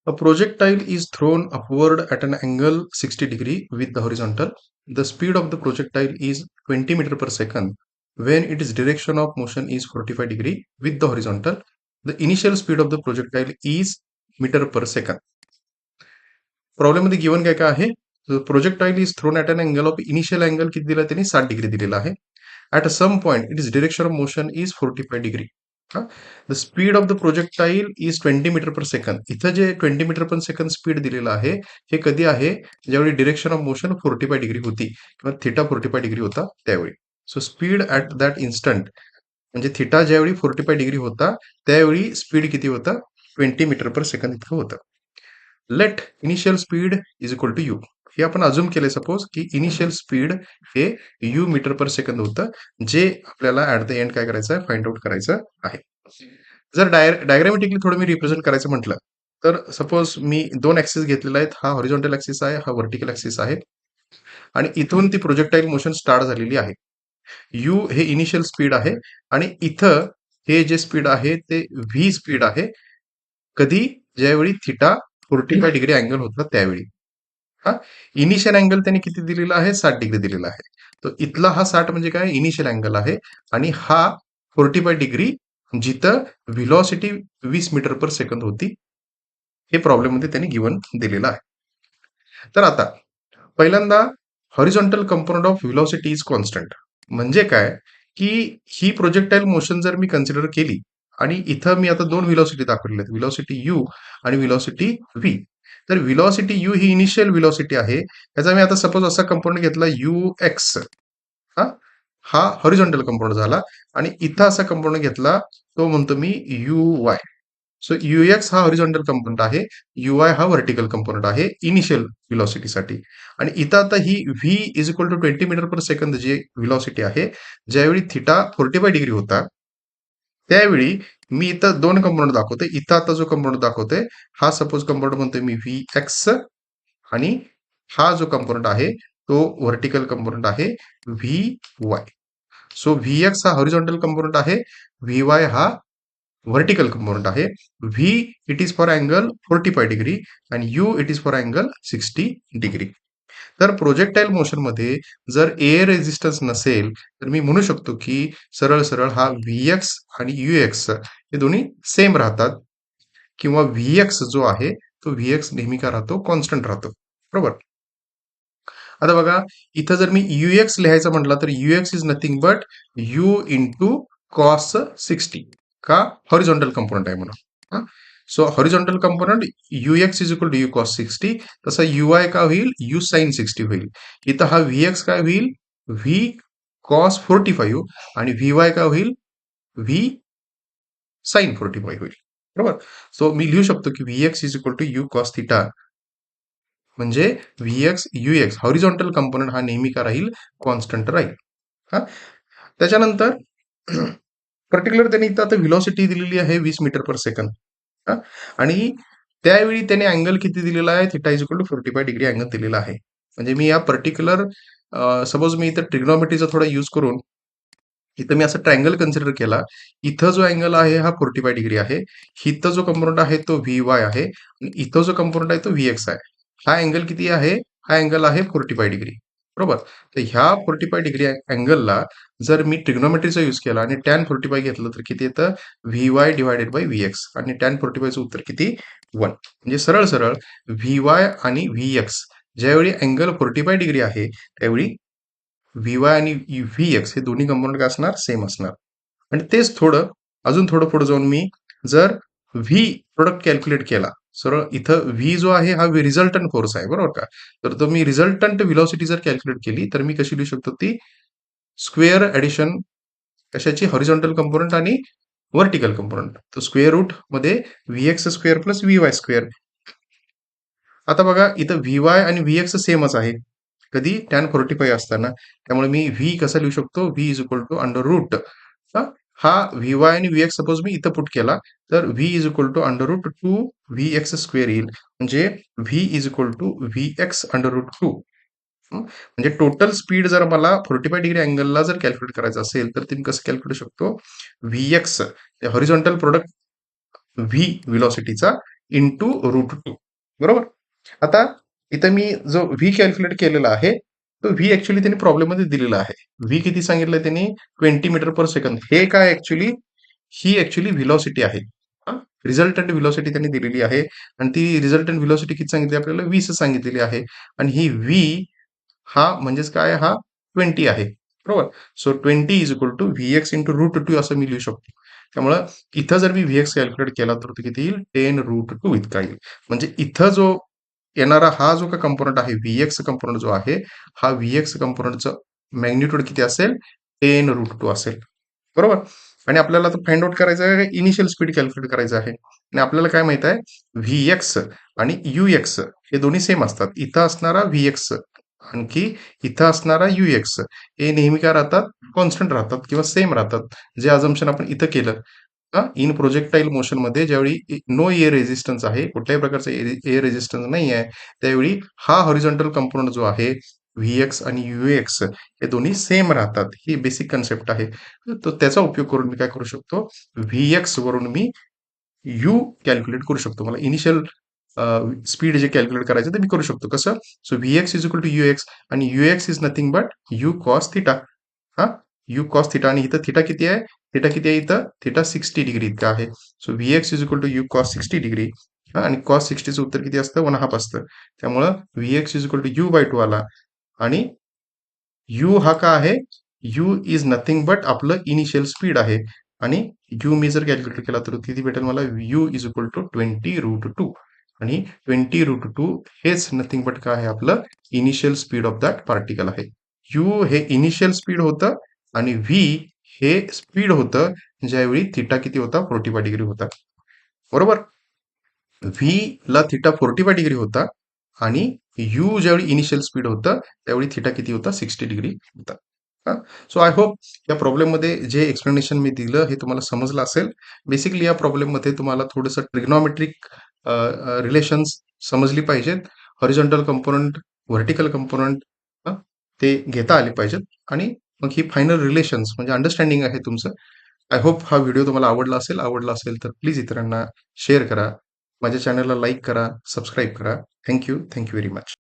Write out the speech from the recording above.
A projectile is thrown upward at an angle 60 degree with the horizontal. The speed of the projectile is 20 meter per second when its direction of motion is 45 degree with the horizontal. The initial speed of the projectile is meter per second. Problem मध्ये given काय काय आहे? Projectile is thrown at an angle of initial angle किती दिला त्यांनी 60 degree दिलेला आहे. At some point it is direction of motion is 45 degree. The speed of the projectile is 20 metre per second. इथं जे 20 मीटर पर सेकंद स्पीड दिलेलं आहे हे कधी आहे? ज्यावेळी डिरेक्शन ऑफ मोशन 45 डिग्री होती किंवा थिटा 45 डिग्री होता त्यावेळी. So speed at that instant म्हणजे थिटा ज्यावेळी 45 डिग्री होता त्यावेळी स्पीड किती होता? 20 मीटर पर सेकंद इतकं होतं. Let initial speed is equal to U. हे आपण अजूम केले सपोज की इनिशियल स्पीड हे यू मीटर पर सेकंद होतं जे आपल्याला ऍट द एंड काय करायचं आहे? फाइंड आउट करायचं आहे. जर डायग्रामेटिकली थोडं मी रिप्रेझेंट करायचं म्हटलं तर सपोज मी दोन ऍक्सिस घेतलेले आहेत. हा हॉरिझॉन्टल ऍक्सिस आहे, हा व्हर्टिकल ऍक्सिस आहे आणि इथून ती प्रोजेक्टाईल मोशन स्टार्ट झालेली आहे. यू हे इनिशियल स्पीड आहे आणि इथं हे जे स्पीड आहे ते व्ही स्पीड आहे. कधी? ज्यावेळी थिटा 45 डिग्री अँगल होता त्यावेळी. हा इनिशियल अँगल त्यांनी किती दिलेला आहे? 60 डिग्री दिलेला आहे. तर इथला हा 60 म्हणजे काय? इनिशियल अँगल आहे आणि हा 45 डिग्री जिथं व्हिलॉसिटी 20 मीटर पर सेकंद होती. हे प्रॉब्लेम मध्ये त्यांनी गिवन दिलेलं आहे. तर आता पहिल्यांदा horizontal component of velocity is constant. म्हणजे काय? की ही प्रोजेक्टाईल मोशन जर मी कन्सिडर केली आणि इथं मी आता दोन व्हिलॉसिटी दाखवलेल्या आहेत, व्हिलॉसिटी यू आणि व्हिलॉसिटी व्ही. तर velocity you he initial velocity आहे. याचा मी आता सपोज असा कंपोनंट घेतला यू एक्स. हा हा हॉरिझॉन्टल कंपोनंट झाला आणि इथं असा कंपोनंट घेतला तो म्हणतो मी U Y. So U X हा हॉरिझॉन्टल कंपोनंट आहे, यू आय हा व्हर्टिकल कंपोनंट आहे इनिशियल व्हिलॉसिटीसाठी. आणि इथं आता ही V is equal to 20 metre per second जी व्हिलॉसिटी आहे, ज्यावेळी थिटा 45 डिग्री होता त्यावेळी मी इथं दोन कंपोनंट दाखवतोय. इथं आता जो कंपोनंट दाखवतोय हा सपोज कंपोनंट म्हणतोय मी व्ही एक्स आणि हा जो कंपोनंट आहे तो व्हर्टिकल कंपोनंट आहे V Y. So V X हा हॉरिझॉन्टल कंपोनंट आहे, व्ही वाय हा व्हर्टिकल कंपोनंट आहे. V it is for angle 45 degree आणि U it is for angle 60 degree. तर प्रोजेक्टाईल मोशन मध्ये जर एअर रेझिस्टन्स नसेल तर मी म्हणू शकतो की सरळ सरळ हा व्ही एक्स आणि यू एक्स हे दोन्ही सेम राहतात किंवा व्ही एक्स जो आहे तो व्ही एक्स नेहमी का राहतो? कॉन्स्टंट राहतो. बरोबर. आता बघा इथं जर मी यू एक्स लिहायचं म्हटलं तर U X is nothing but U into cos 60. का? हॉरिझॉन्टल कंपोनंट आहे म्हणून. So horizontal component U X is equal to U cos 60. तसा यू आय काय होईल? यू साइन 60 होईल. इथं हा व्ही एक्स काय होईल? व्ही कॉस 45 आणि व्ही वाय काय होईल? व्ही साइन 45 होईल. बरोबर. सो मी लिहू शकतो की V X is equal to U cos theta म्हणजे V X U X horizontal component हा नेहमी का राहील? कॉन्स्टंट राहील. हा त्याच्यानंतर पर्टिक्युलर त्यांनी इथं आता व्हिलॉसिटी दिलेली आहे 20 मीटर पर सेकंद. आणि त्यावेळी त्याने अँगल किती दिलेला आहे? Theta is equal to 45 degree angle दिलेला आहे. म्हणजे मी या पर्टिक्युलर सपोज मी इथं ट्रिग्नॉमेट्रीचा थोडा यूज करून इथं मी असा ट्रायंगल कन्सिडर केला. इथं जो अँगल आहे हा 45 डिग्री आहे. इथं जो कंपोनंट आहे तो व्ही वाय आहे आणि इथं जो कंपोनंट आहे तो व्ही एक्स आहे. हा अँगल किती आहे? हा अँगल आहे 45 डिग्री. बरोबर. तर ह्या 45 डिग्री अँगलला जर मी ट्रिग्नोमेट्रीचा यूज केला आणि टॅन 45 घेतलं तर किती येतं? V Y divided by V x आणि टॅन 45चं उत्तर किती? 1. म्हणजे सरळ सरळ व्ही वाय आणि व्ही एक्स ज्यावेळी अँगल 45 डिग्री आहे त्यावेळी व्ही वाय आणि व्ही एक्स हे दोन्ही कंपोनंट काय असणार? सेम असणार. आणि तेच थोडं अजून थोडं पुढे जाऊन मी जर व्ही प्रोडक्ट कॅल्क्युलेट केला सरळ इथं व्ही जो आहे हा रिझल्टंट फोर्स आहे. बरोबर का? तर तो मी रिझल्टंट व्हिलॉसिटी जर कॅल्क्युलेट केली तर मी कशी लिहू शकतो? ती स्क्वेअर ऍडिशन कशाची? हॉरिझॉन्टल कंपोनंट आणि व्हर्टिकल कंपोनंट. तर स्क्वेअर रूट मध्ये V X square plus V Y square. आता बघा इथं व्ही वाय आणि व्ही एक्स सेमच आहे. कधी? टॅन 45 असताना. त्यामुळे मी व्ही कसं लिहू शकतो? V is equal to under root हा व्ही वाय आणि व्ही एक्स सपोज मी इथं पुट केला तर V is equal to under root 2 V X square येईल. म्हणजे V is equal to V X under root 2. म्हणजे टोटल स्पीड जर मला 45 डिग्री अँगलला जर कॅल्क्युलेट करायचं असेल तर तुम्ही कसं कॅल्क्युलेट शकतो? V X horizontal product V व्हिलॉसिटीचा इंटू √2. बरोबर. आता इथं मी जो व्ही कॅल्क्युलेट केलेला आहे, तो व्ही ऍक्च्युली त्यांनी प्रॉब्लेममध्ये दिलेला आहे. व्ही किती सांगितलं त्यांनी? 20 मीटर पर सेकंद. हे काय ऍक्च्युली? ही ऍक्च्युली व्हिलॉसिटी आहे. रिझल्टंट व्हिलॉसिटी त्यांनी दिलेली आहे आणि ती रिझल्टंट व्हिलॉसिटी किती सांगितली आपल्याला? 20 सांगितलेली आहे आणि ही व्ही हा म्हणजेच काय? हा 20 आहे. बरोबर. So 20 is equal to Vx into √2 असं मी लिहू शकतो. त्यामुळं इथं जर मी Vx कॅल्क्युलेट केला तर तो किती येईल? 10√2 इतका येईल. म्हणजे इथं जो येणारा हा जो काही कंपोनंट आहे, Vx कंपोनंट जो आहे, हा Vx कंपोनंटचं मॅग्निट्यूड किती असेल? 10√2 असेल. बरोबर. आणि आपल्याला आता फाइंड आउट करायचं आहे, इनिशियल स्पीड कॅल्क्युलेट करायचं आहे. आणि आपल्याला काय माहित आहे? Vx आणि Ux हे दोन्ही सेम असतात. इथं असणारा Vx आणखी इथं असणारा Ux हे नेहमी काय राहतात? कॉन्स्टंट राहतात किंवा सेम राहतात. जे अझम्पशन आपण इथं केलं. इन प्रोजेक्टाईल मोशनमध्ये ज्यावेळी नो एअर रेझिस्टन्स आहे, कुठल्याही प्रकारचा एअर रेझिस्टन्स नाही आहे, त्यावेळी हा हॉरिझॉन्टल कंपोनंट जो आहे, Vx आणि Ux हे दोन्ही सेम राहतात. ही बेसिक कन्सेप्ट आहे. तर त्याचा उपयोग करून मी काय करू शकतो? Vx वरून मी यू कॅल्क्युलेट करू शकतो. मला इनिशियल स्पीड जे कॅल्क्युलेट करायचं ते मी करू शकतो. कसं? So Vx is equal to Ux आणि Ux is nothing but U cos theta. हां, यू कॉस थिटा आणि इथं थिटा किती आहे? थिटा किती आहे इथं? थिटा 60 डिग्री इतका आहे. So Vx is equal to U cos 60 degree. आणि कॉस 60चं उत्तर किती असतं? 1/2 असतं. त्यामुळं Vx is equal to u/2 आला आणि यू हा का आहे? यू इज नथिंग बट आपलं इनिशियल स्पीड आहे आणि यू मी जर कॅल्क्युलेट केला तर किती भेटेल मला? यू इज इक्वल टू 20√2 आणि 20√2 हेच नथिंग बट काय आहे आपलं? Initial speed of that particle आहे. यू हे इनिशियल स्पीड होतं आणि व्ही हे स्पीड होतं ज्यावेळी थिटा किती होता? 45 डिग्री होता. बरोबर. व्ही ला थिटा 45 डिग्री होता आणि यू ज्यावेळी इनिशियल स्पीड होतं त्यावेळी थिटा किती होता? 60 डिग्री होता. सो आय होप या प्रॉब्लेममध्ये जे एक्सप्लेनेशन मी दिलं हे तुम्हाला समजलं असेल. बेसिकली या प्रॉब्लेममध्ये तुम्हाला थोडंसं ट्रिग्नॉमेट्रिक रिलेशन्स समजली पाहिजेत. हॉरिझॉन्टल कंपोनंट, व्हर्टिकल कंपोनंट ते घेता आले पाहिजेत आणि मग ही फायनल रिलेशन्स म्हणजे अंडरस्टँडिंग आहे तुमचं. आय होप हा व्हिडिओ तुम्हाला आवडला असेल. आवडला असेल तर प्लीज इतरांना शेअर करा. माझ्या चॅनलला लाईक करा, सबस्क्राईब करा. Thank you very much.